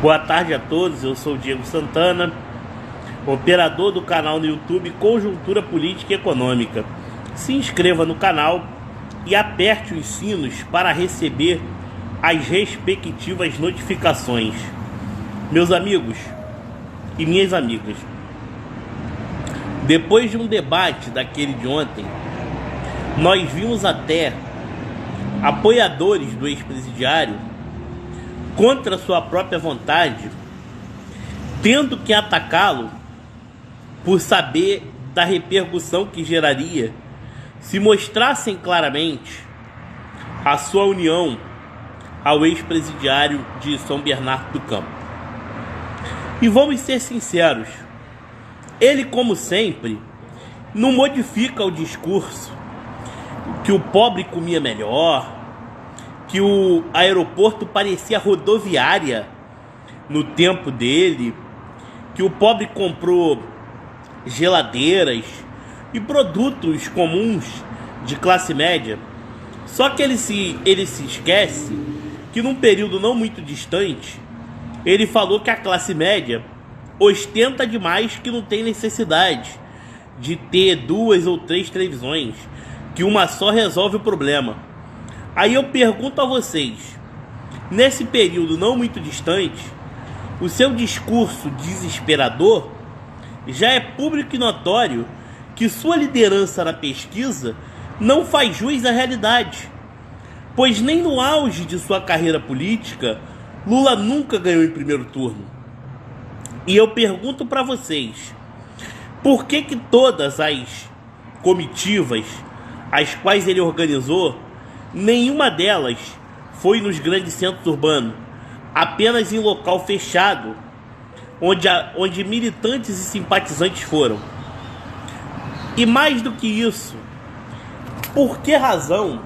Boa tarde a todos, eu sou o Diego Santana, operador do canal no YouTube Conjuntura Política e Econômica. Se inscreva no canal e aperte os sinos para receber as respectivas notificações. Meus amigos e minhas amigas, depois de um debate daquele de ontem, nós vimos até apoiadores do ex-presidiário, contra sua própria vontade, tendo que atacá-lo por saber da repercussão que geraria se mostrassem claramente a sua união ao ex-presidiário de São Bernardo do Campo. E vamos ser sinceros, ele, como sempre, não modifica o discurso que o pobre comia melhor, que o aeroporto parecia rodoviária no tempo dele, que o pobre comprou geladeiras e produtos comuns de classe média. Só que ele se esquece que num período não muito distante, ele falou que a classe média ostenta demais, que não tem necessidade de ter 2 ou 3 televisões, que uma só resolve o problema. Aí eu pergunto a vocês, nesse período não muito distante, o seu discurso desesperador já é público e notório que sua liderança na pesquisa não faz jus à realidade, pois nem no auge de sua carreira política, Lula nunca ganhou em primeiro turno. E eu pergunto para vocês, por que todas as comitivas as quais ele organizou, nenhuma delas foi nos grandes centros urbanos, apenas em local fechado, onde militantes e simpatizantes foram? E mais do que isso, por que razão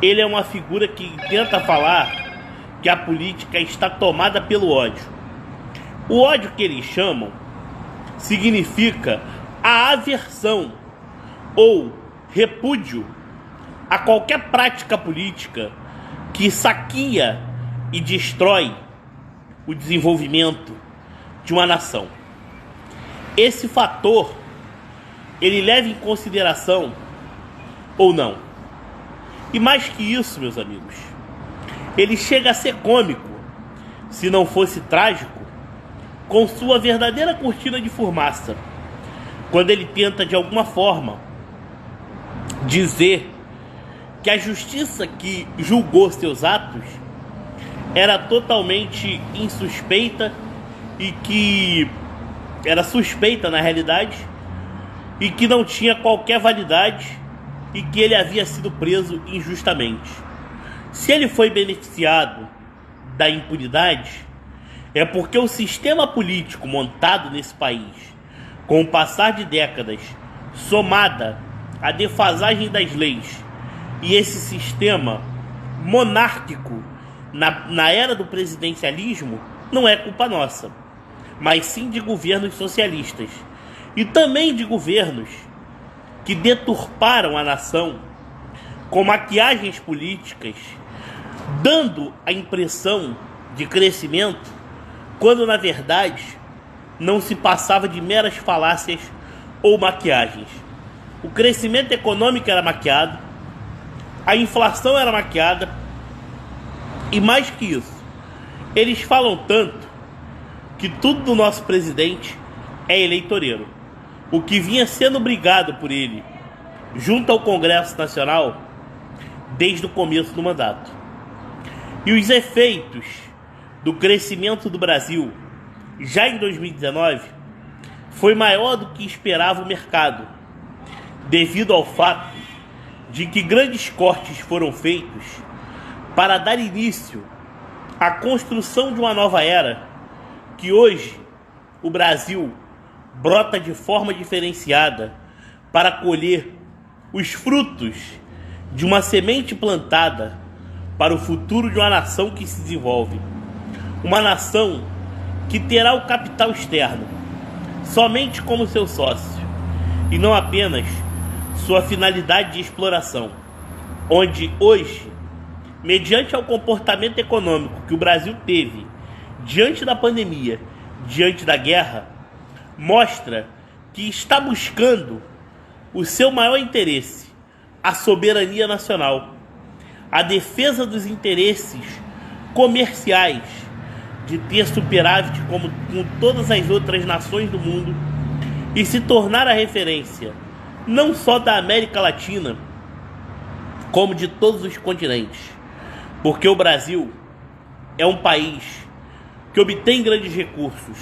ele é uma figura que tenta falar que a política está tomada pelo ódio? O ódio que eles chamam significa a aversão ou repúdio a qualquer prática política que saqueia e destrói o desenvolvimento de uma nação. Esse fator, ele leva em consideração ou não? E mais que isso, meus amigos, ele chega a ser cômico, se não fosse trágico, com sua verdadeira cortina de fumaça, quando ele tenta de alguma forma dizer que a justiça que julgou seus atos era totalmente insuspeita e que era suspeita na realidade e que não tinha qualquer validade e que ele havia sido preso injustamente. Se ele foi beneficiado da impunidade, é porque o sistema político montado nesse país, com o passar de décadas, somada à defasagem das leis, e esse sistema monárquico na era do presidencialismo, não é culpa nossa, mas sim de governos socialistas e também de governos que deturparam a nação com maquiagens políticas, dando a impressão de crescimento, quando na verdade não se passava de meras falácias ou maquiagens. O crescimento econômico era maquiado, a inflação era maquiada, e mais que isso, eles falam tanto que tudo do nosso presidente é eleitoreiro. O que vinha sendo brigado por ele junto ao Congresso Nacional desde o começo do mandato. E os efeitos do crescimento do Brasil já em 2019 foi maior do que esperava o mercado, devido ao fato de que grandes cortes foram feitos para dar início à construção de uma nova era, que hoje o Brasil brota de forma diferenciada para colher os frutos de uma semente plantada para o futuro de uma nação que se desenvolve. Uma nação que terá o capital externo somente como seu sócio, e não apenas sua finalidade de exploração, onde hoje, mediante ao comportamento econômico que o Brasil teve diante da pandemia, diante da guerra, mostra que está buscando o seu maior interesse, a soberania nacional, a defesa dos interesses comerciais, de ter superávit como com todas as outras nações do mundo e se tornar a referência não só da América Latina, como de todos os continentes, porque o Brasil é um país que obtém grandes recursos,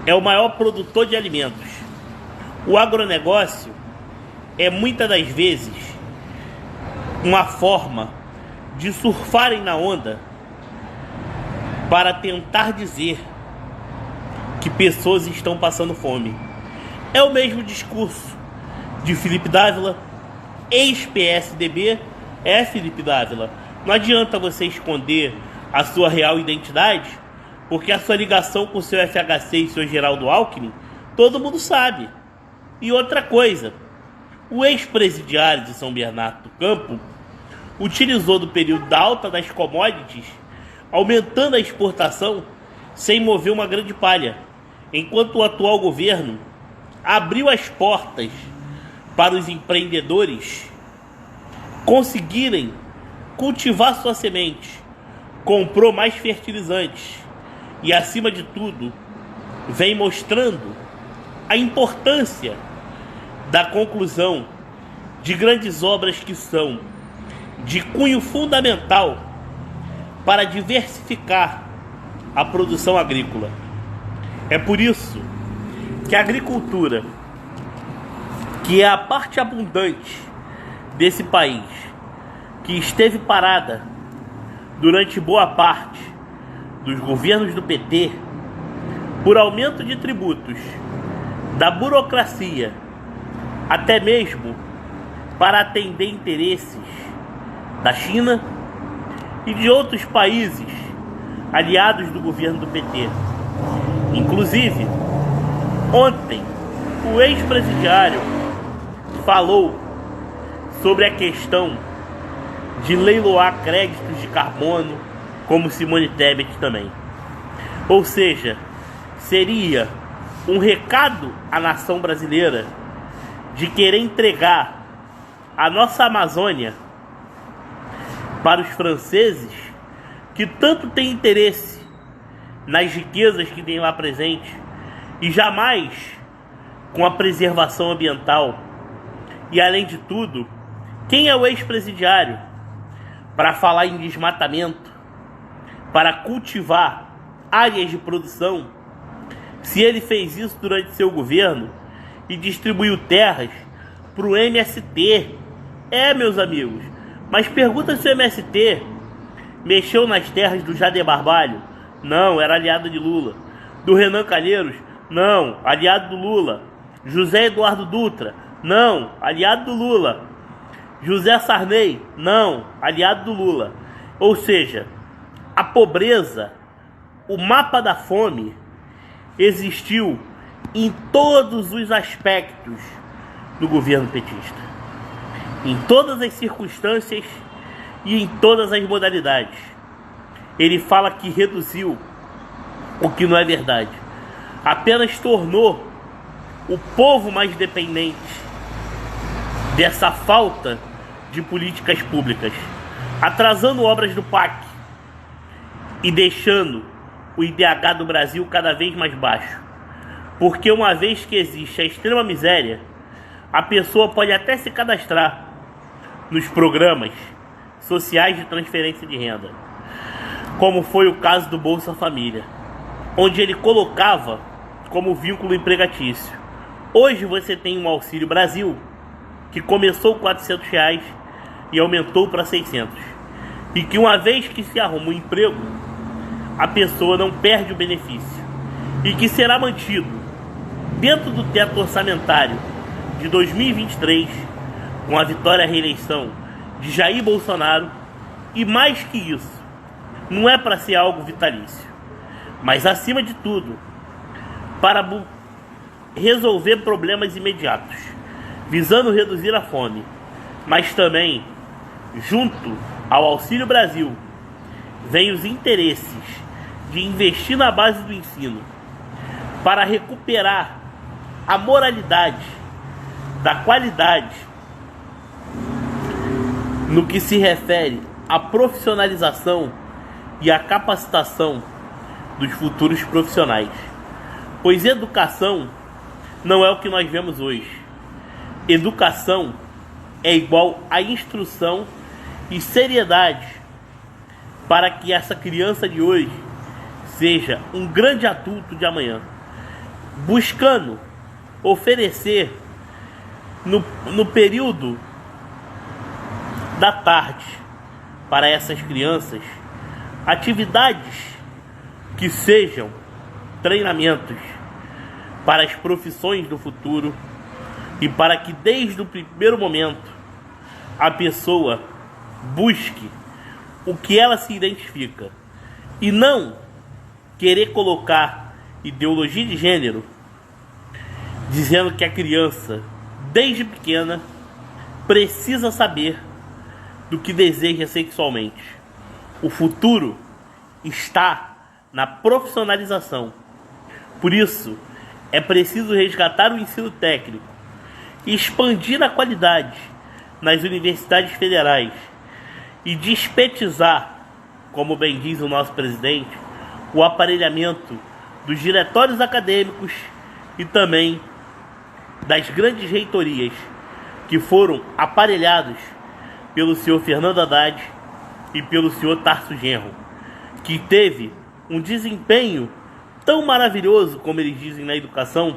é o maior produtor de alimentos. O agronegócio é muitas das vezes uma forma de surfarem na onda para tentar dizer que pessoas estão passando fome. É o mesmo discurso de Felipe Dávila, ex-PSDB. Felipe Dávila, não adianta você esconder a sua real identidade, porque a sua ligação com o seu FHC e seu Geraldo Alckmin, todo mundo sabe. E outra coisa, o ex-presidiário de São Bernardo do Campo utilizou do período da alta das commodities, aumentando a exportação sem mover uma grande palha, enquanto o atual governo abriu as portas para os empreendedores conseguirem cultivar sua semente, comprou mais fertilizantes e, acima de tudo, vem mostrando a importância da conclusão de grandes obras que são de cunho fundamental para diversificar a produção agrícola. É por isso que a agricultura, que é a parte abundante desse país, que esteve parada durante boa parte dos governos do PT, por aumento de tributos, da burocracia, até mesmo para atender interesses da China e de outros países aliados do governo do PT. Inclusive, ontem, o ex-presidiário falou sobre a questão de leiloar créditos de carbono, como Simone Tebet também. Ou seja, seria um recado à nação brasileira de querer entregar a nossa Amazônia para os franceses, que tanto têm interesse nas riquezas que tem lá presente e jamais com a preservação ambiental. E além de tudo, quem é o ex-presidiário para falar em desmatamento, para cultivar áreas de produção, se ele fez isso durante seu governo e distribuiu terras para o MST? Meus amigos, mas pergunta se o MST mexeu nas terras do Jader Barbalho. Não, era aliado de Lula. Do Renan Calheiros? Não, aliado do Lula. José Eduardo Dutra? Não, aliado do Lula. José Sarney? Não, aliado do Lula. Ou seja, a pobreza, o mapa da fome, existiu em todos os aspectos do governo petista, em todas as circunstâncias e em todas as modalidades. Ele fala que reduziu, o que não é verdade. Apenas tornou o povo mais dependente dessa falta de políticas públicas, atrasando obras do PAC e deixando o IDH do Brasil cada vez mais baixo. Porque uma vez que existe a extrema miséria, a pessoa pode até se cadastrar nos programas sociais de transferência de renda, como foi o caso do Bolsa Família, onde ele colocava como vínculo empregatício. Hoje você tem um Auxílio Brasil, que começou com R$400 e aumentou para 600. E que uma vez que se arruma um emprego, a pessoa não perde o benefício. E que será mantido dentro do teto orçamentário de 2023, com a vitória à reeleição de Jair Bolsonaro. E mais que isso, não é para ser algo vitalício, mas acima de tudo, para resolver problemas imediatos, visando reduzir a fome, mas também, junto ao Auxílio Brasil, vem os interesses de investir na base do ensino para recuperar a moralidade da qualidade no que se refere à profissionalização e à capacitação dos futuros profissionais. Pois educação não é o que nós vemos hoje. Educação é igual a instrução e seriedade para que essa criança de hoje seja um grande adulto de amanhã, buscando oferecer no período da tarde para essas crianças atividades que sejam treinamentos para as profissões do futuro e para que desde o primeiro momento a pessoa busque o que ela se identifica e não querer colocar ideologia de gênero dizendo que a criança desde pequena precisa saber do que deseja sexualmente. O futuro está na profissionalização. Por isso, é preciso resgatar o ensino técnico e expandir a qualidade nas universidades federais e despetizar, como bem diz o nosso presidente, o aparelhamento dos diretórios acadêmicos e também das grandes reitorias que foram aparelhados pelo senhor Fernando Haddad e pelo senhor Tarso Genro, que teve um desempenho tão maravilhoso, como eles dizem na educação,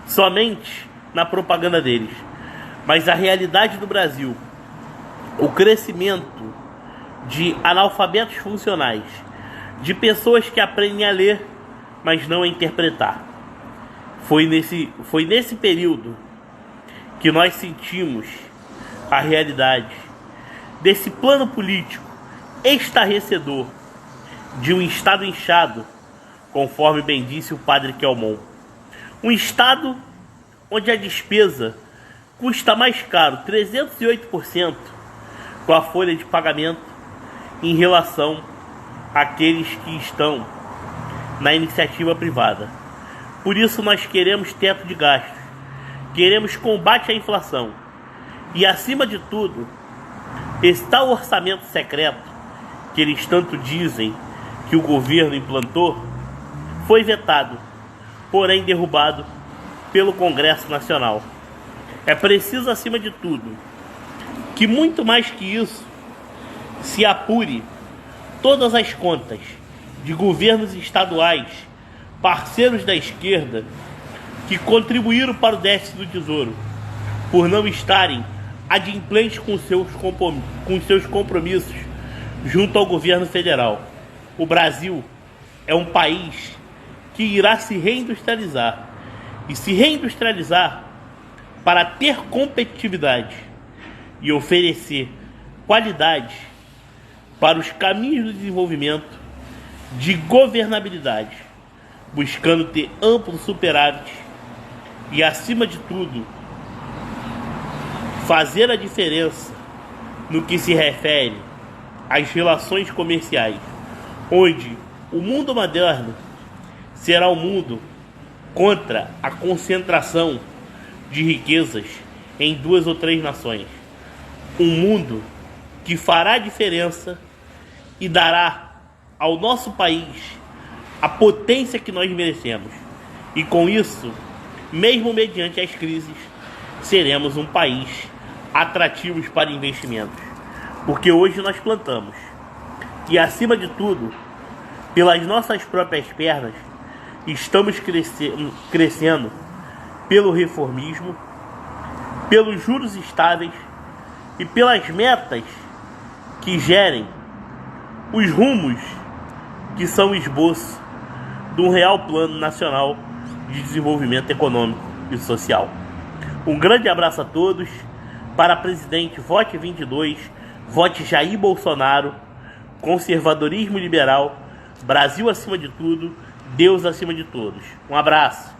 somente na propaganda deles. Mas a realidade do Brasil, o crescimento de analfabetos funcionais, de pessoas que aprendem a ler, mas não a interpretar, foi nesse período que nós sentimos a realidade desse plano político estarrecedor de um Estado inchado, conforme bem disse o padre Kelmon. Um Estado onde a despesa custa mais caro, 308%, com a folha de pagamento em relação àqueles que estão na iniciativa privada. Por isso nós queremos teto de gastos, queremos combate à inflação e, acima de tudo, esse tal orçamento secreto que eles tanto dizem que o governo implantou foi vetado, porém derrubado pelo Congresso Nacional. É preciso, acima de tudo, que muito mais que isso se apure todas as contas de governos estaduais, parceiros da esquerda, que contribuíram para o déficit do Tesouro, por não estarem adimplentes com seus compromissos junto ao governo federal. O Brasil é um país que irá se reindustrializar, e se reindustrializar para ter competitividade e oferecer qualidade para os caminhos do desenvolvimento, de governabilidade, buscando ter amplo superávit e, acima de tudo, fazer a diferença no que se refere às relações comerciais, onde o mundo moderno será um mundo contra a concentração de riquezas em 2 ou 3 nações. Um mundo que fará diferença e dará ao nosso país a potência que nós merecemos. E com isso, mesmo mediante as crises, seremos um país atrativo para investimentos. Porque hoje nós plantamos. E, acima de tudo, pelas nossas próprias pernas, estamos crescendo pelo reformismo, pelos juros estáveis e pelas metas que gerem os rumos que são o esboço de um real plano nacional de desenvolvimento econômico e social. Um grande abraço a todos. Para presidente, vote 22, vote Jair Bolsonaro, conservadorismo liberal, Brasil acima de tudo, Deus acima de todos. Um abraço.